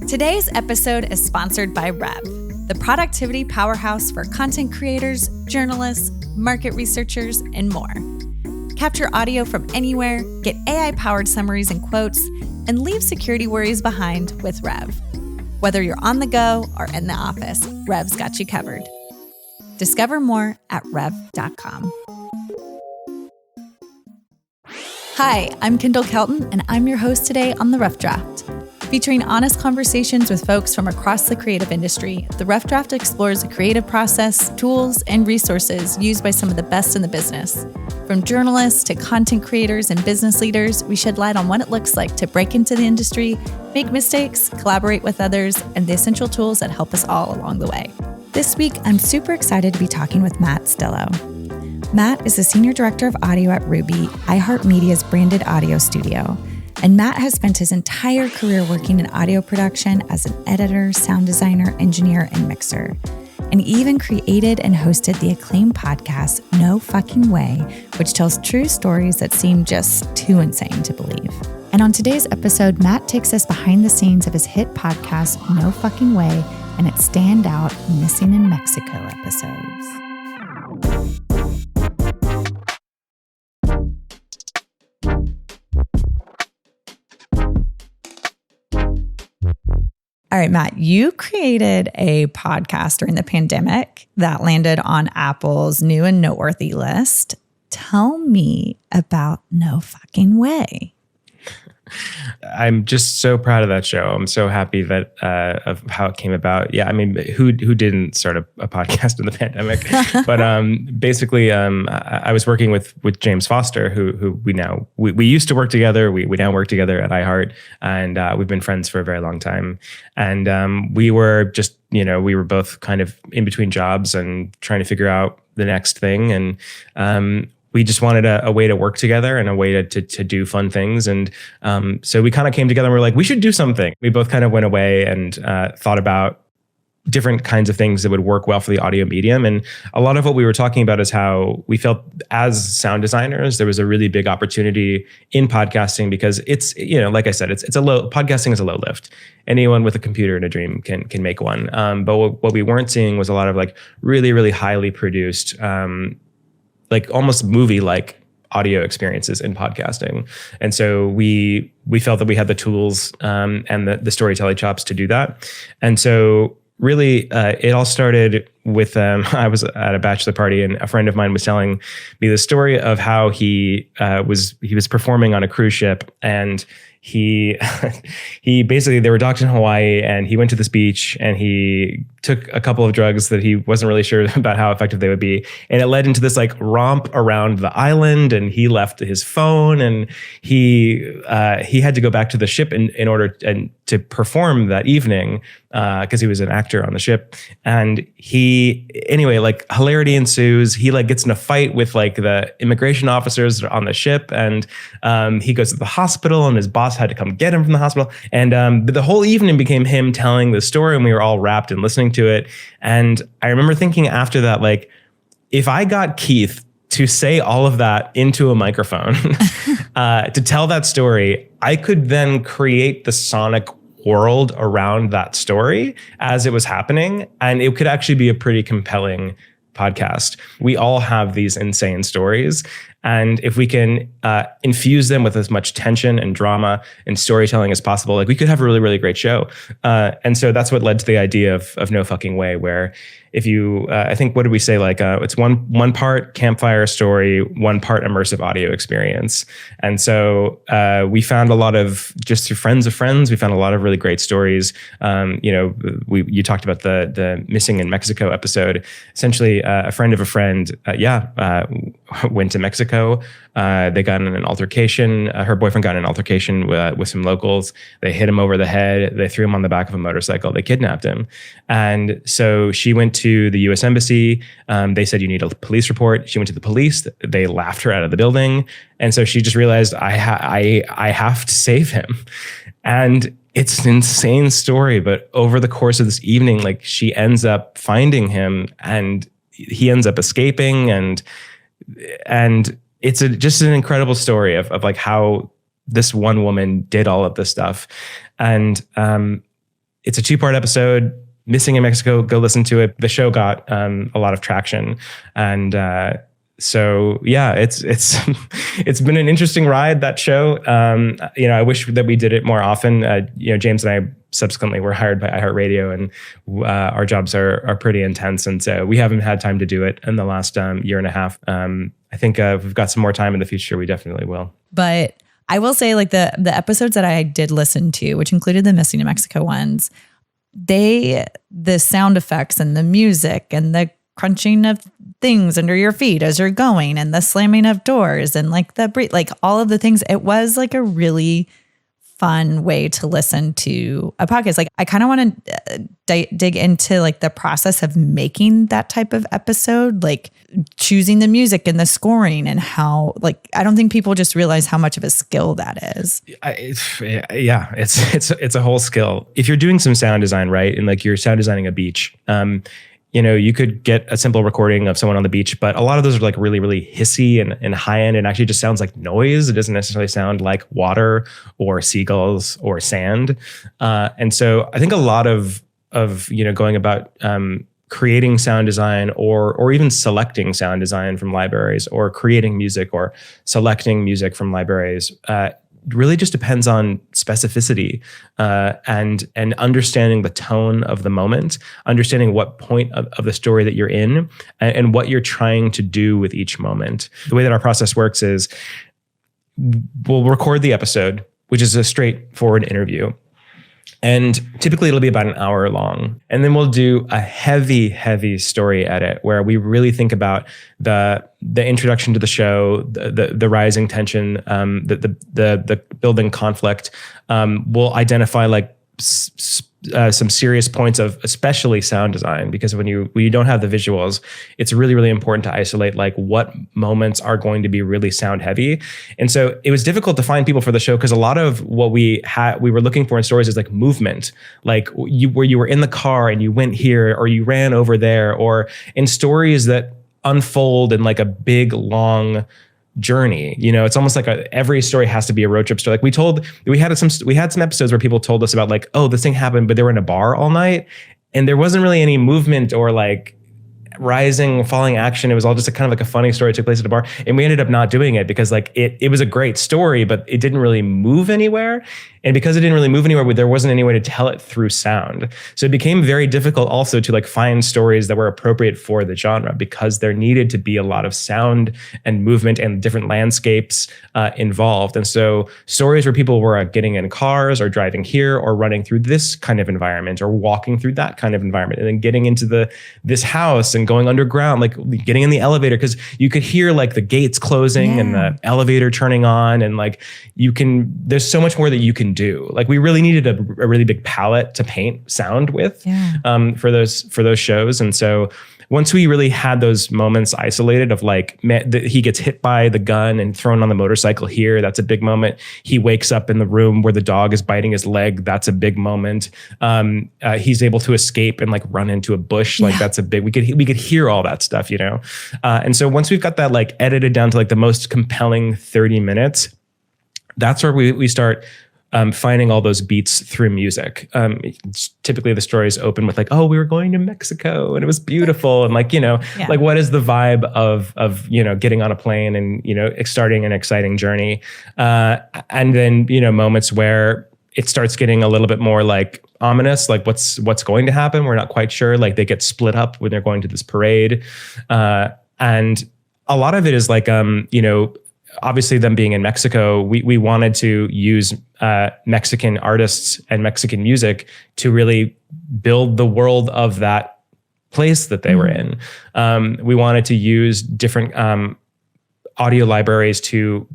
Today's episode is sponsored by Rev, the productivity powerhouse for content creators, journalists, market researchers, and more. Capture audio from anywhere, get AI-powered summaries and quotes, and leave security worries behind with Rev. Whether you're on the go or in the office, Rev's got you covered. Discover more at rev.com. Hi, I'm Kendall Kelton, and I'm your host today on The Rough Draft. Featuring honest conversations with folks from across the creative industry, The Rough Draft explores the creative process, tools, and resources used by some of the best in the business. From journalists to content creators and business leaders, we shed light on what it looks like to break into the industry, make mistakes, collaborate with others, and the essential tools that help us all along the way. This week, I'm super excited to be talking with Matt Stillo. Matt is the Senior Director of Audio at Ruby, iHeartMedia's branded audio studio. And Matt has spent his entire career working in audio production as an editor, sound designer, engineer, and mixer. And he even created and hosted the acclaimed podcast, No Fucking Way, which tells true stories that seem just too insane to believe. And on today's episode, Matt takes us behind the scenes of his hit podcast, No Fucking Way, and its standout Missing in Mexico episodes. All right, Matt, you created a podcast during the pandemic that landed on Apple's new and noteworthy list. Tell me about No Fucking Way. I'm just so proud of that show. I'm so happy that of how it came about. Yeah, I mean, who didn't start a podcast in the pandemic? But basically, I was working with James Foster, who we used to work together. We now work together at iHeart, and we've been friends for a very long time. And we were just, we were both kind of in between jobs and trying to figure out the next thing. And we just wanted a way to work together and a way to do fun things. And so we kind of came together and we're like, we should do something. We both kind of went away and thought about different kinds of things that would work well for the audio medium. And a lot of what we were talking about is how we felt as sound designers, there was a really big opportunity in podcasting because it's, like I said, podcasting is a low lift. Anyone with a computer and a dream can make one. But what we weren't seeing was a lot of like really, really highly produced, like almost movie-like audio experiences in podcasting. And so we felt that we had the tools and the storytelling chops to do that. And so really it all started with, I was at a bachelor party and a friend of mine was telling me the story of how he was performing on a cruise ship, and he basically, they were docked in Hawaii, and he went to this beach and he took a couple of drugs that he wasn't really sure about how effective they would be. And it led into this like romp around the island, and he left his phone, and he had to go back to the ship in order to perform that evening because he was an actor on the ship. And anyway, like hilarity ensues. He like gets in a fight with like the immigration officers on the ship, and he goes to the hospital, and his boss had to come get him from the hospital. And the whole evening became him telling the story, and we were all wrapped and listening to it. And I remember thinking after that, like, if I got Keith to say all of that into a microphone, to tell that story, I could then create the sonic world around that story as it was happening. And it could actually be a pretty compelling podcast. We all have these insane stories. And if we can infuse them with as much tension and drama and storytelling as possible, like we could have a really, really great show. And so that's what led to the idea of No Fucking Way, where if you, I think, what did we say? Like it's one part campfire story, one part immersive audio experience. And so we found a lot of, just through friends of friends, we found a lot of really great stories. You talked about the Missing in Mexico episode. Essentially, a friend of a friend, went to Mexico. They got in an altercation. Her boyfriend got in an altercation with some locals. They hit him over the head. They threw him on the back of a motorcycle. They kidnapped him. And so she went to the U.S. Embassy. They said, you need a police report. She went to the police. They laughed her out of the building. And so she just realized, I have to save him. And it's an insane story. But over the course of this evening, like she ends up finding him and he ends up escaping. And it's just an incredible story of like how this one woman did all of this stuff. And it's a 2-part episode. Missing in Mexico, go listen to it. The show got a lot of traction, and so yeah, it's it's been an interesting ride, that show. I wish that we did it more often. James and I subsequently were hired by iHeartRadio, and our jobs are pretty intense, and so we haven't had time to do it in the last year and a half. I think if we've got some more time in the future, we definitely will. But I will say, like the episodes that I did listen to, which included the Missing in Mexico ones, the sound effects and the music and the crunching of things under your feet as you're going and the slamming of doors and like all of the things, it was like a really fun way to listen to a podcast. Like I kind of want to dig into like the process of making that type of episode, like choosing the music and the scoring, and how, like, I don't think people just realize how much of a skill that is. It's a whole skill. If you're doing some sound design, right, and like you're sound designing a beach, you could get a simple recording of someone on the beach, but a lot of those are like really, really hissy and high end, and actually just sounds like noise. It doesn't necessarily sound like water or seagulls or sand. And so I think a lot of going about creating sound design or even selecting sound design from libraries, or creating music or selecting music from libraries, really just depends on specificity and understanding the tone of the moment, understanding what point of the story that you're in, and what you're trying to do with each moment. The way that our process works is we'll record the episode, which is a straightforward interview. And typically it'll be about an hour long. And then we'll do a heavy, heavy story edit where we really think about the introduction to the show, the rising tension, the building conflict. We'll identify like some serious points of especially sound design, because when you don't have the visuals, it's really, really important to isolate like what moments are going to be really sound heavy. And so it was difficult to find people for the show, because a lot of what we were looking for in stories is like movement, like where you were in the car and you went here, or you ran over there, or in stories that unfold in like a big, long journey. It's almost like every story has to be a road trip story. Like we had some episodes where people told us about like, oh, this thing happened, but they were in a bar all night and there wasn't really any movement or like rising, falling action. It was all just a kind of like a funny story that took place at a bar. And we ended up not doing it because like it was a great story, but it didn't really move anywhere. And because it didn't really move anywhere, there wasn't any way to tell it through sound. So it became very difficult also to like find stories that were appropriate for the genre, because there needed to be a lot of sound and movement and different landscapes involved. And so stories where people were getting in cars or driving here or running through this kind of environment or walking through that kind of environment, and then getting into this house and going underground, like getting in the elevator, because you could hear like the gates closing and the elevator turning on, and like there's so much more that you can do. Like we really needed a really big palette to paint sound with for those shows. And so once we really had those moments isolated of like, he gets hit by the gun and thrown on the motorcycle here, that's a big moment. He wakes up in the room where the dog is biting his leg, that's a big moment. He's able to escape and like run into a bush, like that's a big, we could hear all that stuff, and so once we've got that like edited down to like the most compelling 30 minutes, that's where we start finding all those beats through music. Typically the stories open with like, oh, we were going to Mexico and it was beautiful. And like, like what is the vibe of getting on a plane and, starting an exciting journey. And then, moments where it starts getting a little bit more like ominous, like what's going to happen. We're not quite sure. Like they get split up when they're going to this parade. And a lot of it is like, obviously them being in Mexico, we wanted to use Mexican artists and Mexican music to really build the world of that place that they were in. We wanted to use different audio libraries to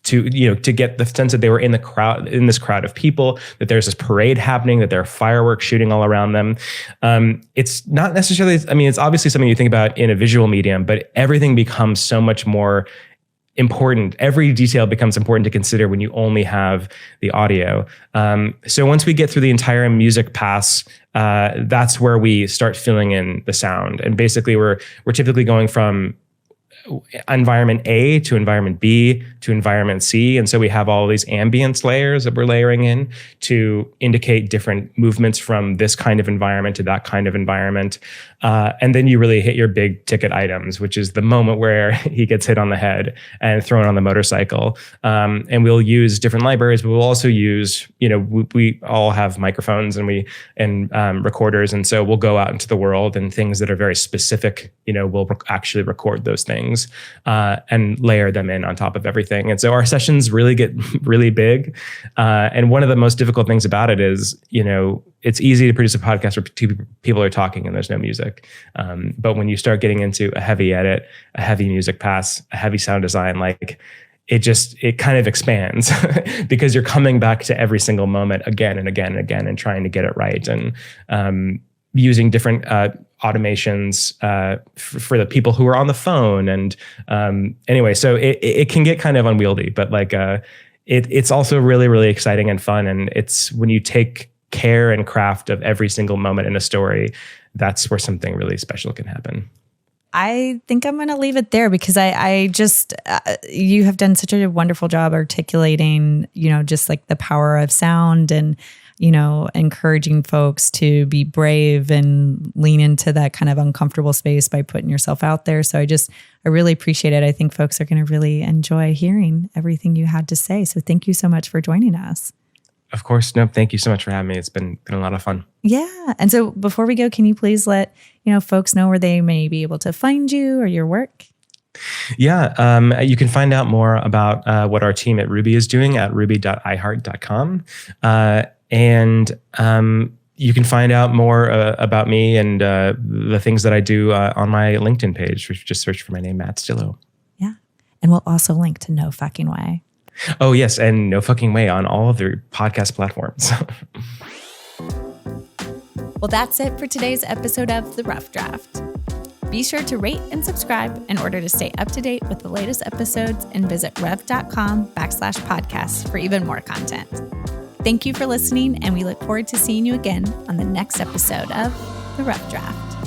get the sense that they were in this crowd of people, that there's this parade happening, that there are fireworks shooting all around them. It's not necessarily, it's obviously something you think about in a visual medium, but everything becomes so much more important. Every detail becomes important to consider when you only have the audio. So once we get through the entire music pass, that's where we start filling in the sound. And basically we're typically going from environment A to environment B to environment C. And so we have all these ambience layers that we're layering in to indicate different movements from this kind of environment to that kind of environment. And then you really hit your big ticket items, which is the moment where he gets hit on the head and thrown on the motorcycle. And we'll use different libraries, but we'll also use, we all have microphones and recorders. And so we'll go out into the world, and things that are very specific, we'll actually record those things and layer them in on top of everything. And so our sessions really get really big. And one of the most difficult things about it is, it's easy to produce a podcast where two people are talking and there's no music. But when you start getting into a heavy edit, a heavy music pass, a heavy sound design, it kind of expands because you're coming back to every single moment again and again and again and trying to get it right. And using different automations for the people who are on the phone. And anyway, so it can get kind of unwieldy, but it's also really, really exciting and fun. And it's when you take care and craft of every single moment in a story, that's where something really special can happen. I think I'm going to leave it there because I just, you have done such a wonderful job articulating, just the power of sound and, encouraging folks to be brave and lean into that kind of uncomfortable space by putting yourself out there. So I really appreciate it. I think folks are going to really enjoy hearing everything you had to say. So thank you so much for joining us. Of course. No, thank you so much for having me. It's been a lot of fun. Yeah. And so before we go, can you please let, folks know where they may be able to find you or your work? Yeah. You can find out more about what our team at Ruby is doing at ruby.iheart.com. And you can find out more about me and the things that I do on my LinkedIn page, which just search for my name, Matt Stillo. Yeah. And we'll also link to No Fucking Way. Oh, yes. And No Fucking Way on all of their podcast platforms. Well, that's it for today's episode of The Rough Draft. Be sure to rate and subscribe in order to stay up to date with the latest episodes, and visit rev.com/podcasts for even more content. Thank you for listening, and we look forward to seeing you again on the next episode of The Rough Draft.